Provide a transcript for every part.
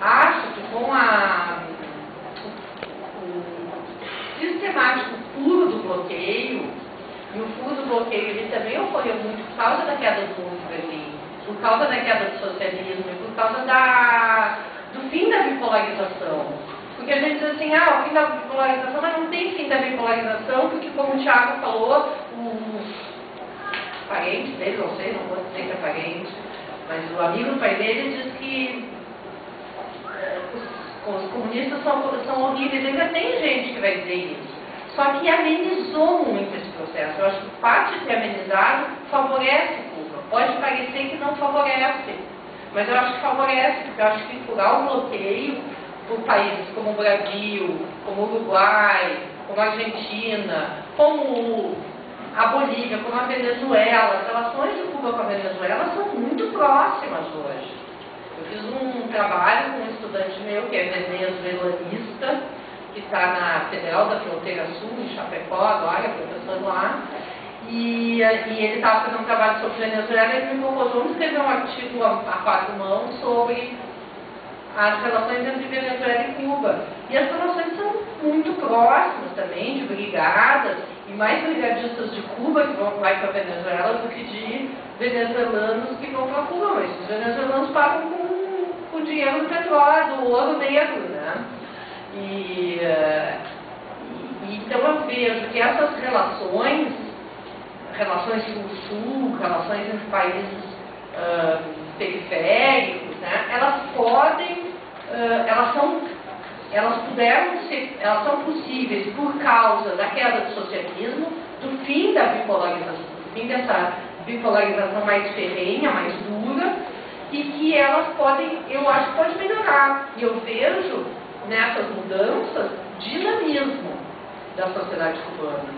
acho que com o sistemático furo do bloqueio, e o furo do bloqueio ele também ocorreu muito por causa da queda do Muro de Berlim, por causa da queda do socialismo e por causa do fim da bipolarização. Porque a gente diz assim, o fim da bipolarização, mas não tem fim da bipolarização, porque como o Thiago falou, os parentes dele, não sei, não vou dizer que é parente, mas o amigo do pai dele diz que os comunistas são horríveis. Ainda tem gente que vai dizer isso. Só que amenizou muito esse processo. Eu acho que parte de ter amenizado favorece Cuba. Pode parecer que não favorece, mas eu acho que favorece, porque eu acho que furar o bloqueio por países como o Brasil, como o Uruguai, como a Argentina, como a Bolívia, como a Venezuela, as relações de Cuba com a Venezuela são muito próximas hoje. Eu fiz um trabalho com um estudante meu que é venezuelanista, que está na Federal da Fronteira Sul, em Chapecó, agora, professor lá, e ele estava fazendo um trabalho sobre Venezuela e ele me propôs escrever um artigo a 4 mãos sobre as relações entre Venezuela e Cuba. E as relações são muito próximas também, de brigadas, e mais brigadistas de Cuba que vão para a Venezuela do que de venezuelanos que vão para Cuba. Mas os venezuelanos pagam com o dinheiro do petróleo, do ouro negro, né? Então eu vejo que essas relações sul-sul, relações entre países periféricos, né, elas são possíveis por causa da queda do socialismo, do fim da bipolarização, do fim dessa bipolarização mais ferrenha, mais dura, e que elas podem, eu acho que pode melhorar. E eu vejo nessas mudanças dinamismo da sociedade cubana.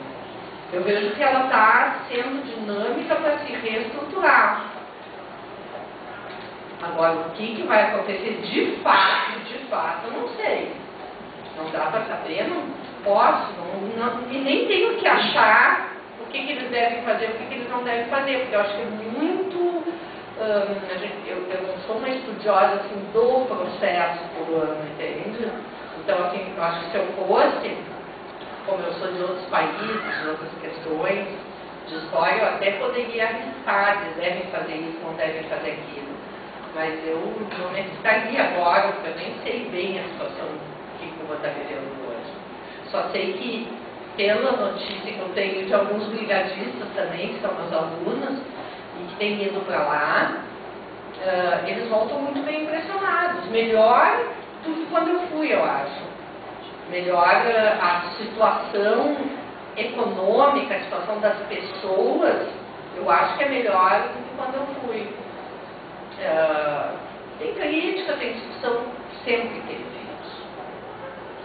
Eu vejo que ela está sendo dinâmica para se reestruturar. Agora, o que vai acontecer de fato, eu não sei. Não dá para saber, não posso, e nem tenho que achar o que eles devem fazer, o que eles não devem fazer, porque eu acho que é muito... eu não sou uma estudiosa assim, do processo cubano, entende? Então, assim, eu acho que se eu fosse, como eu sou de outros países, de outras questões de história, eu até poderia arriscar, eles devem fazer isso, não devem fazer aquilo. Mas eu não me arriscaria agora, porque eu nem sei bem a situação que Cuba está vivendo hoje. Só sei que, pela notícia que eu tenho de alguns brigadistas também, que são meus alunos, e que têm ido para lá, eles voltam muito bem impressionados. Melhor do que quando eu fui, eu acho. Melhor a situação econômica, a situação das pessoas, eu acho que é melhor do que quando eu fui. Tem crítica, tem discussão, sempre teve isso.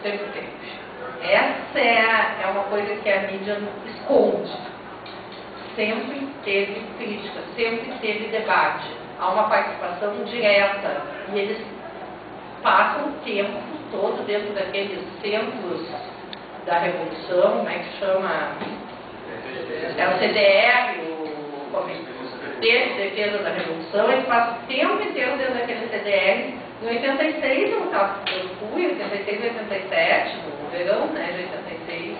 Sempre teve. Essa é uma coisa que a mídia esconde. Sempre teve crítica, sempre teve debate. Há uma participação direta e eles passam o tempo todo dentro daqueles centros da Revolução, como é que chama? É o CDR, o Comitê de Defesa da Revolução. Eles passam o tempo inteiro dentro daquele CDR. Em 86 eu fui, 86 e 87, no verão, né, de 86,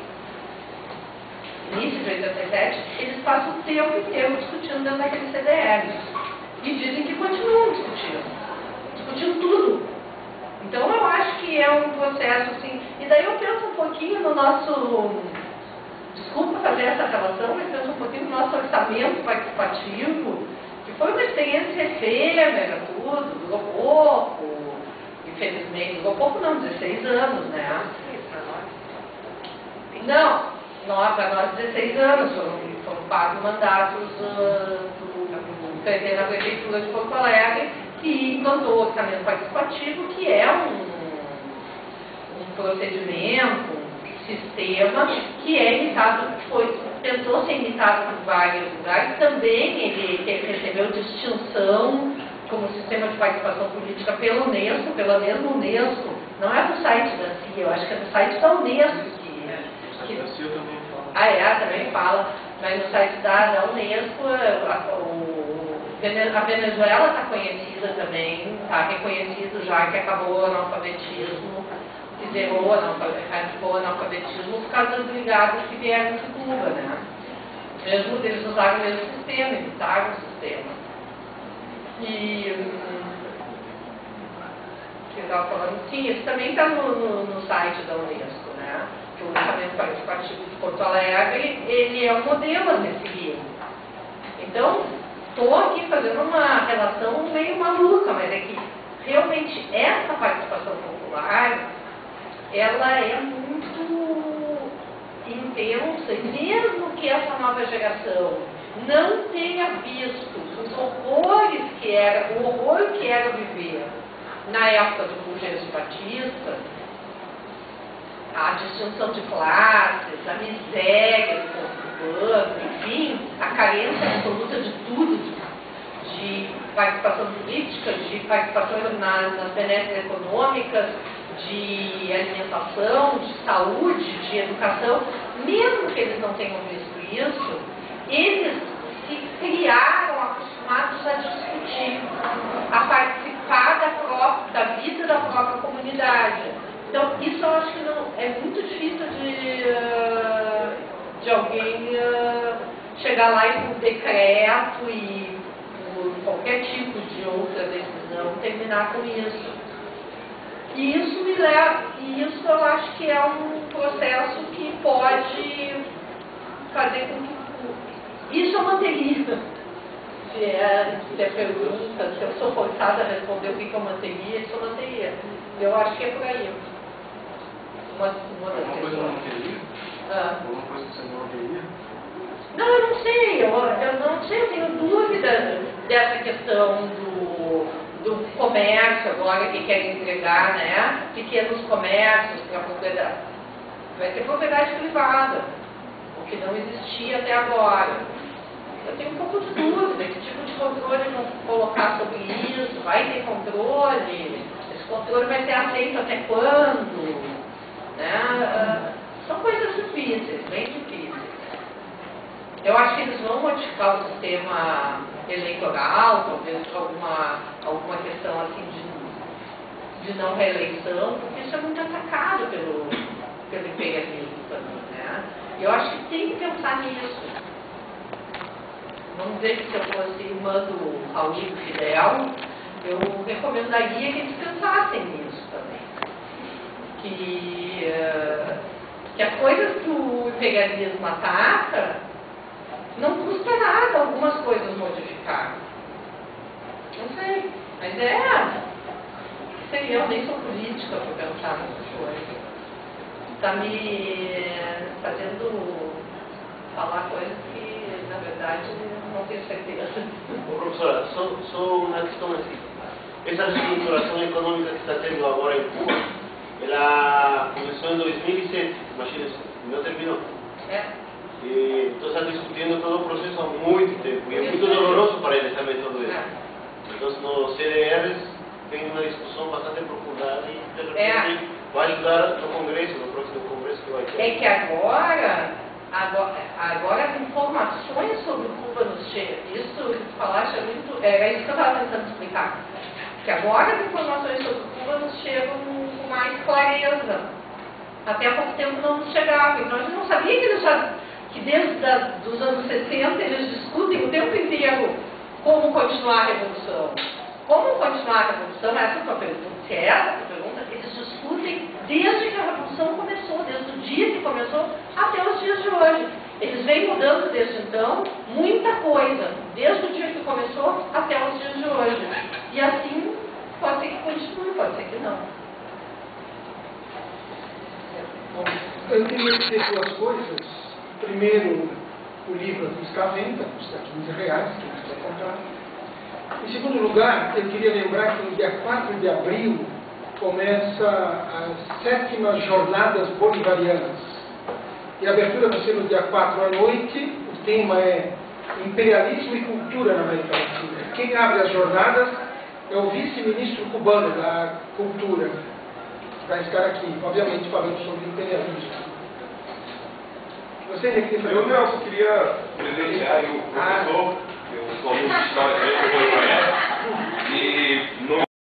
início de 87, eles passam o tempo inteiro discutindo dentro daquele CDR. E dizem que continuam discutindo tudo. Então eu acho que é um processo assim, e daí eu penso um pouquinho no nosso, desculpa fazer essa relação, mas penso um pouquinho no nosso orçamento participativo, que foi uma experiência efêmera, tudo, durou pouco, infelizmente, durou pouco não, 16 anos, né? Não, para nós 16 anos, foram 4 mandatos do PT na Prefeitura de Porto Alegre, que implantou o orçamento participativo, que é um procedimento, um sistema que é imitado, tentou ser imitado por vários lugares. Também ele recebeu distinção como sistema de participação política pela Unesco, pela mesma Unesco. Não é do site da CIA, eu acho que é do site da Unesco. Da CIA também fala. Também fala. Mas no site da Unesco, a Venezuela está conhecida vida também, está reconhecido já que acabou o analfabetismo, que zerou o analfabetismo por causa das brigadas que vieram de Cuba, né? Mesmo eles usaram o mesmo sistema, imitaram o sistema. E que eu estava falando, sim, isso também está no site da Unesco, né? Que o Orçamento Participativo de Porto Alegre, ele é um modelo a ser seguido. Então, estou aqui fazendo uma relação meio maluca, mas é que realmente essa participação popular, ela é muito intensa, e mesmo que essa nova geração não tenha visto os horrores que era, o horror que era viver na época do Fulgêncio Batista, a distinção de classes, a miséria do povo urbano, enfim, a carência absoluta de tudo, de participação política, de participação nas benesses econômicas, de alimentação, de saúde, de educação, mesmo que eles não tenham visto isso, eles se criaram acostumados a discutir, a participar da vida da própria comunidade. Então, isso eu acho que não, é muito difícil de alguém chegar lá e por decreto e por qualquer tipo de outra decisão terminar com isso. E isso me leva, e isso eu acho que é um processo que pode fazer com que isso eu manteria. Se a pergunta, se eu sou forçada a responder o que eu manteria, isso eu manteria. Eu acho que é por aí. Uma das coisa não manteria? Alguma coisa que você não manteria? Não, eu não sei. Eu não sei, eu tenho dúvida dessa questão do comércio agora que querem entregar, né? Pequenos comércios para propriedade. Vai ter propriedade privada, o que não existia até agora. Eu tenho um pouco de dúvida, que tipo de controle vão colocar sobre isso, vai ter controle, esse controle vai ser aceito até quando, né? São coisas difíceis, bem difíceis. Eu acho que eles vão modificar o sistema eleitoral, talvez por alguma questão assim de não reeleição, porque isso é muito atacado pelo imperialismo também, né? E eu acho que tem que pensar nisso. Vamos dizer que se eu fosse irmã do Raul e do Fidel, eu recomendaria que eles pensassem nisso também. Que as coisas que o imperialismo ataca, não custa nada algumas coisas modificar. Não sei, mas sei, eu nem sou política para pensar nessas coisas. Está me fazendo falar coisas que, na verdade, não tenho certeza. Professora, só uma questão assim. Essa reestruturação econômica que está tendo agora em Cuba, ela começou em 2007, imagina, não terminou. Então está discutindo todo o processo há muito tempo, e é muito doloroso para eles saber tudo isso. Então, nos CDRs tem uma discussão bastante aprofundada e, de repente, vai ajudar no Congresso, no próximo Congresso que vai ter. É que agora as informações sobre Cuba nos chegam. Isso que tu falaste é muito. Era isso que eu estava tentando explicar. Que agora as informações sobre Cuba nos chegam com mais clareza. Até há pouco tempo não nos chegavam. Então a gente não sabia que desde os anos 60 eles discutem o tempo inteiro como continuar a revolução. Como continuar a revolução? Essa é a tua pergunta. Se é essa a tua pergunta, eles discutem desde que a revolução começou, desde o dia que começou até os dias de hoje. Eles vêm mudando desde então muita coisa, desde o dia que começou até os dias de hoje. E assim, pode ser que continue, pode ser que não. Bom, eu queria dizer duas coisas. Primeiro, o livro custa 40, custa R$15, quem quiser comprar. Em segundo lugar, eu queria lembrar que no dia 4 de abril começa as 7ª Jornadas Bolivarianas. E a abertura vai ser no dia 4 à noite. O tema é Imperialismo e Cultura na América Latina. Quem abre as jornadas é o vice-ministro cubano da Cultura. Vai estar aqui, obviamente, falando sobre imperialismo. Você eu queria presentear o professor, que eu sou aluno de história também, que eu vou